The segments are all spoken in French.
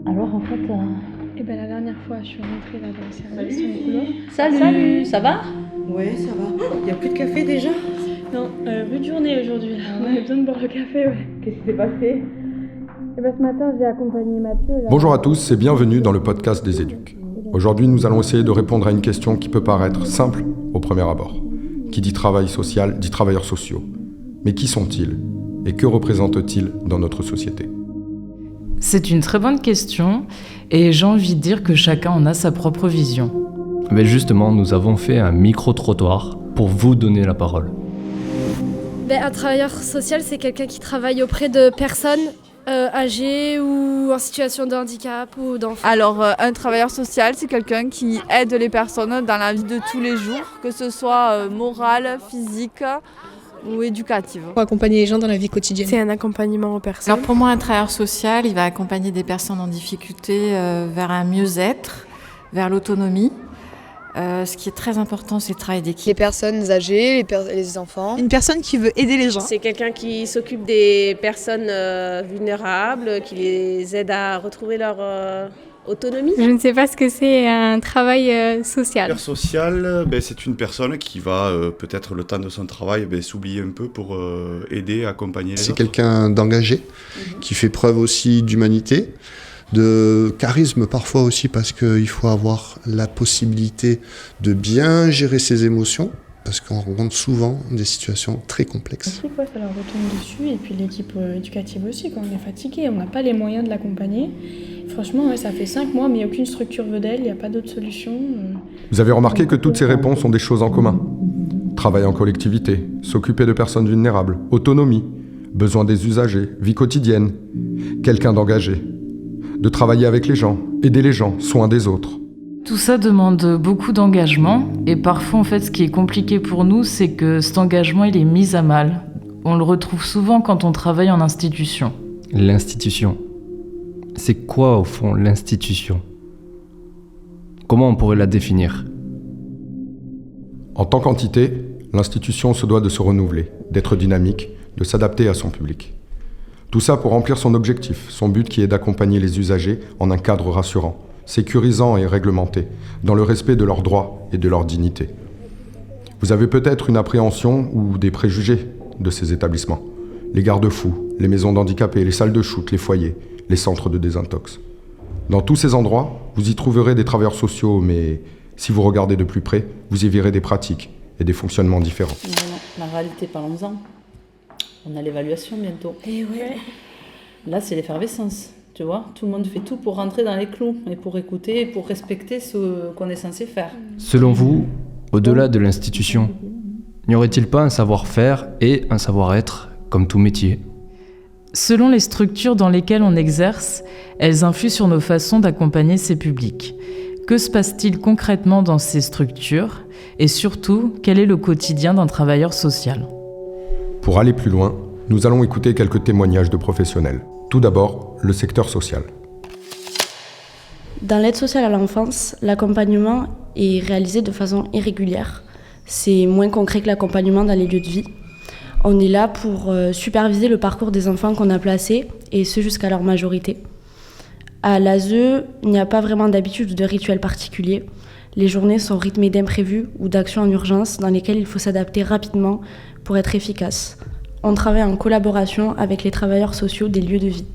Alors en fait... la dernière fois, je suis rentrée là dans le service, sur le couloir. Salut, ça va? Ouais, ça va. Y a plus de café déjà? Non, plus de journée aujourd'hui. On avait besoin de boire le café, ouais. Qu'est-ce qui s'est passé? Ce matin, j'ai accompagné Mathieu. Là. Bonjour à tous et bienvenue dans le podcast des éduques. Aujourd'hui, nous allons essayer de répondre à une question qui peut paraître simple au premier abord. Qui dit travail social, dit travailleurs sociaux. Mais qui sont-ils? Et que représentent-ils dans notre société? C'est une très bonne question et j'ai envie de dire que chacun en a sa propre vision. Mais justement, nous avons fait un micro-trottoir pour vous donner la parole. Un travailleur social, c'est quelqu'un qui travaille auprès de personnes âgées ou en situation de handicap ou d'enfants. Alors, un travailleur social, c'est quelqu'un qui aide les personnes dans la vie de tous les jours, que ce soit morale, physique ou éducative. Pour accompagner les gens dans la vie quotidienne. C'est un accompagnement aux personnes. Alors pour moi, un travailleur social, il va accompagner des personnes en difficulté vers un mieux-être, vers l'autonomie. Ce qui est très important, c'est le travail d'équipe. Les personnes âgées, les enfants. Une personne qui veut aider les gens. C'est quelqu'un qui s'occupe des personnes vulnérables, qui les aide à retrouver leur autonomie. Je ne sais pas ce que c'est un travail social. Le social, c'est une personne qui va peut-être le temps de son travail s'oublier un peu pour aider, accompagner les autres. C'est quelqu'un d'engagé, qui fait preuve aussi d'humanité, de charisme parfois aussi, parce qu'il faut avoir la possibilité de bien gérer ses émotions, parce qu'on rencontre souvent des situations très complexes. Ça leur retombe dessus, et puis l'équipe éducative aussi, quand on est fatigué, on n'a pas les moyens de l'accompagner. Franchement, ça fait 5 mois, mais aucune structure veut d'elle, il n'y a pas d'autre solution. Vous avez remarqué que toutes ces réponses ont des choses en commun. Travail en collectivité, s'occuper de personnes vulnérables, autonomie, besoin des usagers, vie quotidienne, quelqu'un d'engagé, de travailler avec les gens, aider les gens, soin des autres. Tout ça demande beaucoup d'engagement et parfois en fait ce qui est compliqué pour nous c'est que cet engagement il est mis à mal. On le retrouve souvent quand on travaille en institution. L'institution. C'est quoi au fond l'institution? Comment on pourrait la définir? En tant qu'entité, l'institution se doit de se renouveler, d'être dynamique, de s'adapter à son public. Tout ça pour remplir son objectif, son but qui est d'accompagner les usagers en un cadre rassurant, sécurisant et réglementé, dans le respect de leurs droits et de leur dignité. Vous avez peut-être une appréhension ou des préjugés de ces établissements. Les garde-fous, les maisons d'handicapés, les salles de shoot, les foyers, les centres de désintox. Dans tous ces endroits, vous y trouverez des travailleurs sociaux, mais si vous regardez de plus près, vous y verrez des pratiques et des fonctionnements différents. Non, la réalité, parlons-en. On a l'évaluation bientôt. Et ouais. Là, c'est l'effervescence, tu vois. Tout le monde fait tout pour rentrer dans les clous et pour écouter et pour respecter ce qu'on est censé faire. Selon vous, au-delà de l'institution, n'y aurait-il pas un savoir-faire et un savoir-être comme tout métier? Selon les structures dans lesquelles on exerce, elles influent sur nos façons d'accompagner ces publics. Que se passe-t-il concrètement dans ces structures? Et surtout, quel est le quotidien d'un travailleur social? Pour aller plus loin, nous allons écouter quelques témoignages de professionnels. Tout d'abord, le secteur social. Dans l'aide sociale à l'enfance, l'accompagnement est réalisé de façon irrégulière. C'est moins concret que l'accompagnement dans les lieux de vie. On est là pour superviser le parcours des enfants qu'on a placés, et ce jusqu'à leur majorité. À l'ASE, il n'y a pas vraiment d'habitude ou de rituel particulier. Les journées sont rythmées d'imprévus ou d'actions en urgence dans lesquelles il faut s'adapter rapidement pour être efficace. On travaille en collaboration avec les travailleurs sociaux des lieux de vie.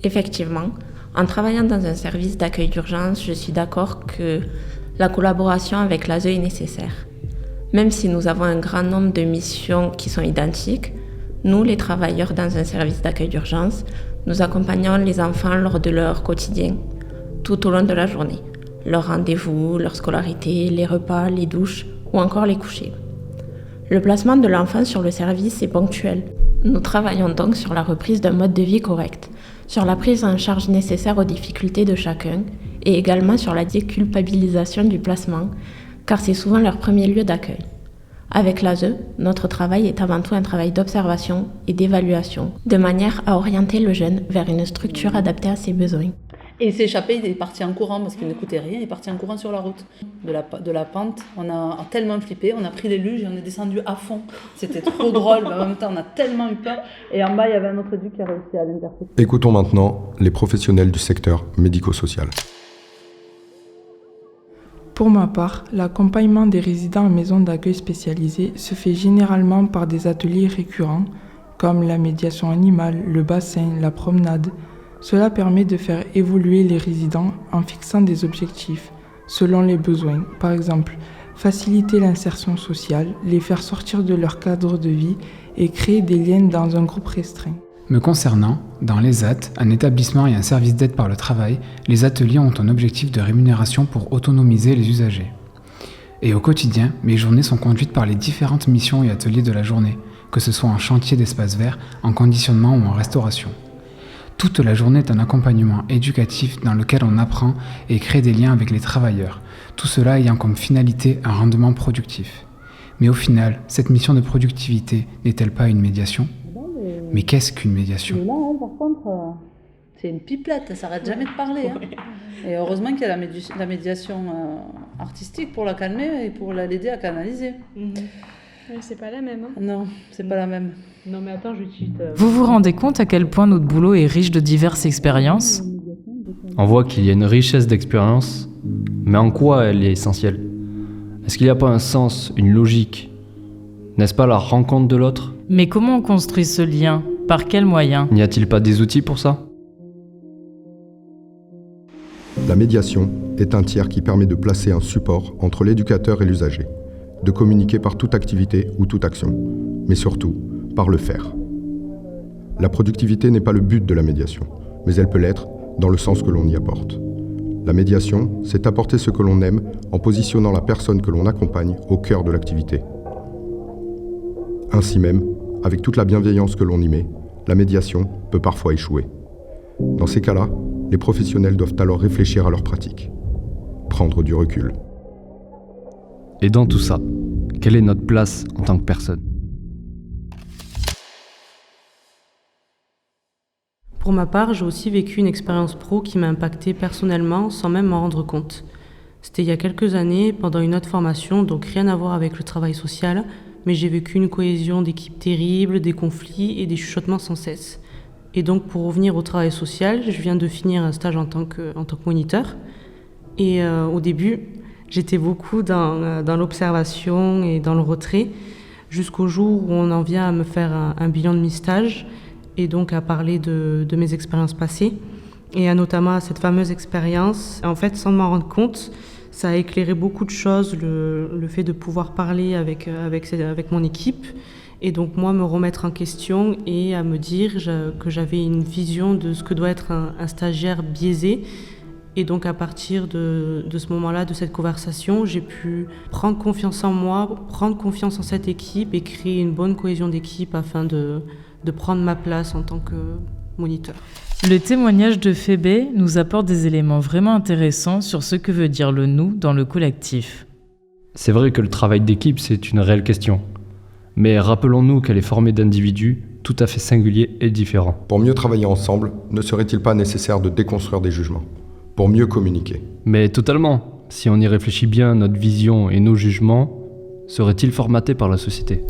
Effectivement, en travaillant dans un service d'accueil d'urgence, je suis d'accord que la collaboration avec l'ASE est nécessaire. Même si nous avons un grand nombre de missions qui sont identiques, nous, les travailleurs dans un service d'accueil d'urgence, nous accompagnons les enfants lors de leur quotidien, tout au long de la journée. Leurs rendez-vous, leur scolarité, les repas, les douches ou encore les couchers. Le placement de l'enfant sur le service est ponctuel. Nous travaillons donc sur la reprise d'un mode de vie correct, sur la prise en charge nécessaire aux difficultés de chacun et également sur la déculpabilisation du placement, car c'est souvent leur premier lieu d'accueil. Avec l'ASE, notre travail est avant tout un travail d'observation et d'évaluation, de manière à orienter le jeune vers une structure adaptée à ses besoins. Et il s'est échappé, il est parti en courant parce qu'il n'écoutait rien, il est parti en courant sur la route. De la pente, on a tellement flippé, on a pris les luges et on est descendu à fond. C'était trop drôle, mais en même temps on a tellement eu peur. Et en bas, il y avait un autre éduc qui a réussi à l'intercepter. Écoutons maintenant les professionnels du secteur médico-social. Pour ma part, l'accompagnement des résidents en maison d'accueil spécialisée se fait généralement par des ateliers récurrents comme la médiation animale, le bassin, la promenade. Cela permet de faire évoluer les résidents en fixant des objectifs selon les besoins. Par exemple, faciliter l'insertion sociale, les faire sortir de leur cadre de vie et créer des liens dans un groupe restreint. Me concernant, dans l'ESAT, un établissement et un service d'aide par le travail, les ateliers ont un objectif de rémunération pour autonomiser les usagers. Et au quotidien, mes journées sont conduites par les différentes missions et ateliers de la journée, que ce soit en chantier d'espace vert, en conditionnement ou en restauration. Toute la journée est un accompagnement éducatif dans lequel on apprend et crée des liens avec les travailleurs, tout cela ayant comme finalité un rendement productif. Mais au final, cette mission de productivité n'est-elle pas une médiation ? Mais qu'est-ce qu'une médiation ? Mais là, par contre, c'est une pipelette, ça s'arrête jamais de parler. Hein. Et heureusement qu'il y a la médiation artistique pour la calmer et pour l'aider à canaliser. Ouais, c'est pas la même. Hein. Non, c'est pas la même. Non mais attends, je cite... Vous vous rendez compte à quel point notre boulot est riche de diverses expériences ? On voit qu'il y a une richesse d'expériences, mais en quoi elle est essentielle ? Est-ce qu'il n'y a pas un sens, une logique ? N'est-ce pas la rencontre de l'autre ? Mais comment on construit ce lien ? Par quels moyens ? N'y a-t-il pas des outils pour ça ? La médiation est un tiers qui permet de placer un support entre l'éducateur et l'usager, de communiquer par toute activité ou toute action, mais surtout par le faire. La productivité n'est pas le but de la médiation, mais elle peut l'être dans le sens que l'on y apporte. La médiation, c'est apporter ce que l'on aime en positionnant la personne que l'on accompagne au cœur de l'activité. Ainsi même, avec toute la bienveillance que l'on y met, la médiation peut parfois échouer. Dans ces cas-là, les professionnels doivent alors réfléchir à leur pratique, prendre du recul. Et dans tout ça, quelle est notre place en tant que personne ? Pour ma part, j'ai aussi vécu une expérience pro qui m'a impactée personnellement sans même m'en rendre compte. C'était il y a quelques années, pendant une autre formation, donc rien à voir avec le travail social, mais j'ai vécu une cohésion d'équipe terrible, des conflits et des chuchotements sans cesse. Et donc pour revenir au travail social, je viens de finir un stage en tant que moniteur. Et au début, j'étais beaucoup dans l'observation et dans le retrait, jusqu'au jour où on en vient à me faire un bilan de mi-stage, et donc à parler de mes expériences passées, et notamment à cette fameuse expérience. En fait, sans m'en rendre compte, ça a éclairé beaucoup de choses, le fait de pouvoir parler avec mon équipe, et donc moi me remettre en question et à me dire que j'avais une vision de ce que doit être un stagiaire biaisé. Et donc à partir de ce moment-là, de cette conversation, j'ai pu prendre confiance en moi, prendre confiance en cette équipe et créer une bonne cohésion d'équipe afin de prendre ma place en tant que moniteur. Le témoignage de Phébé nous apporte des éléments vraiment intéressants sur ce que veut dire le « nous » dans le collectif. C'est vrai que le travail d'équipe, c'est une réelle question. Mais rappelons-nous qu'elle est formée d'individus tout à fait singuliers et différents. Pour mieux travailler ensemble, ne serait-il pas nécessaire de déconstruire des jugements ? Pour mieux communiquer ? Mais totalement. Si on y réfléchit bien, notre vision et nos jugements seraient-ils formatés par la société ?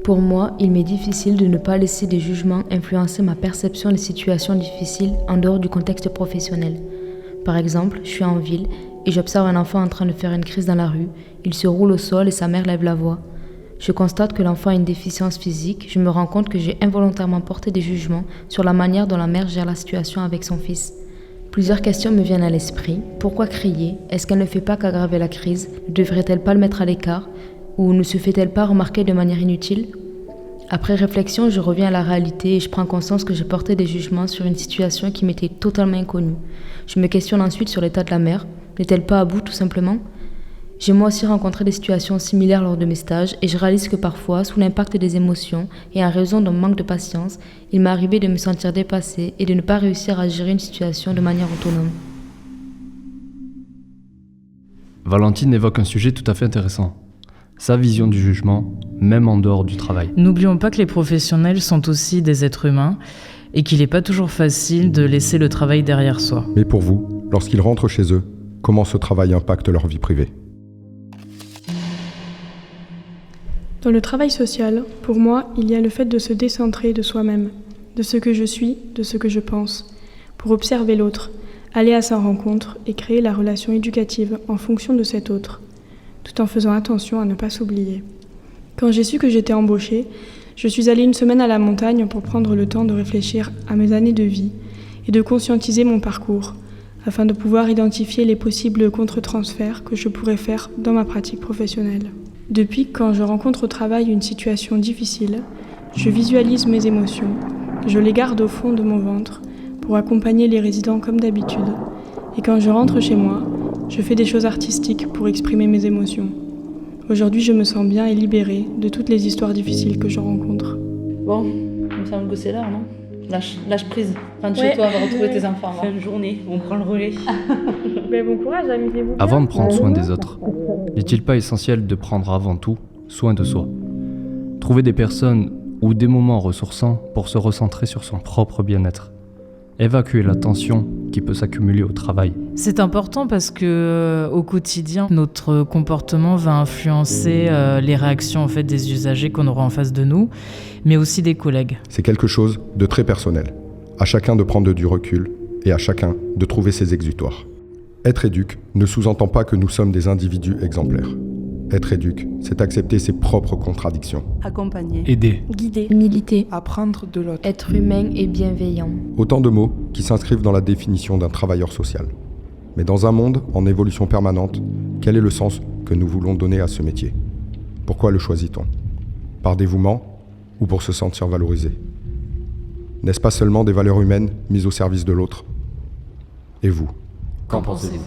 Pour moi, il m'est difficile de ne pas laisser des jugements influencer ma perception des situations difficiles en dehors du contexte professionnel. Par exemple, je suis en ville et j'observe un enfant en train de faire une crise dans la rue. Il se roule au sol et sa mère lève la voix. Je constate que l'enfant a une déficience physique. Je me rends compte que j'ai involontairement porté des jugements sur la manière dont la mère gère la situation avec son fils. Plusieurs questions me viennent à l'esprit. Pourquoi crier ? Est-ce qu'elle ne fait pas qu'aggraver la crise ? Ne devrait-elle pas le mettre à l'écart ? Ou ne se fait-elle pas remarquer de manière inutile ? Après réflexion, je reviens à la réalité et je prends conscience que j'ai porté des jugements sur une situation qui m'était totalement inconnue. Je me questionne ensuite sur l'état de la mère. N'est-elle pas à bout tout simplement ? J'ai moi aussi rencontré des situations similaires lors de mes stages et je réalise que parfois, sous l'impact des émotions et en raison d'un manque de patience, il m'est arrivé de me sentir dépassée et de ne pas réussir à gérer une situation de manière autonome. Valentine évoque un sujet tout à fait intéressant. Sa vision du jugement, même en dehors du travail. N'oublions pas que les professionnels sont aussi des êtres humains et qu'il n'est pas toujours facile de laisser le travail derrière soi. Mais pour vous, lorsqu'ils rentrent chez eux, comment ce travail impacte leur vie privée ? Dans le travail social, pour moi, il y a le fait de se décentrer de soi-même, de ce que je suis, de ce que je pense, pour observer l'autre, aller à sa rencontre et créer la relation éducative en fonction de cet autre, tout en faisant attention à ne pas s'oublier. Quand j'ai su que j'étais embauchée, je suis allée une semaine à la montagne pour prendre le temps de réfléchir à mes années de vie et de conscientiser mon parcours, afin de pouvoir identifier les possibles contre-transferts que je pourrais faire dans ma pratique professionnelle. Depuis, quand je rencontre au travail une situation difficile, je visualise mes émotions, je les garde au fond de mon ventre pour accompagner les résidents comme d'habitude. Et quand je rentre chez moi, je fais des choses artistiques pour exprimer mes émotions. Aujourd'hui, je me sens bien et libérée de toutes les histoires difficiles que je rencontre. Bon, il me semble que c'est l'heure, non ? Lâche prise. Rentre chez toi, va retrouver tes enfants. Fin de journée, on prend le relais. Bon courage, amusez-vous. Avant de prendre soin des autres, n'est-il pas essentiel de prendre avant tout soin de soi ? Trouver des personnes ou des moments ressourçants pour se recentrer sur son propre bien-être. Évacuer la tension qui peut s'accumuler au travail. C'est important parce que au quotidien, notre comportement va influencer les réactions en fait, des usagers qu'on aura en face de nous, mais aussi des collègues. C'est quelque chose de très personnel. À chacun de prendre du recul et à chacun de trouver ses exutoires. Être éduc ne sous-entend pas que nous sommes des individus exemplaires. Être éduc, c'est accepter ses propres contradictions. Accompagner. Aider. Guider. Militer. Apprendre de l'autre. Être humain et bienveillant. Autant de mots qui s'inscrivent dans la définition d'un travailleur social. Mais dans un monde en évolution permanente, quel est le sens que nous voulons donner à ce métier ? Pourquoi le choisit-on ? Par dévouement ou pour se sentir valorisé ? N'est-ce pas seulement des valeurs humaines mises au service de l'autre ? Et vous ? Qu'en pensez-vous ?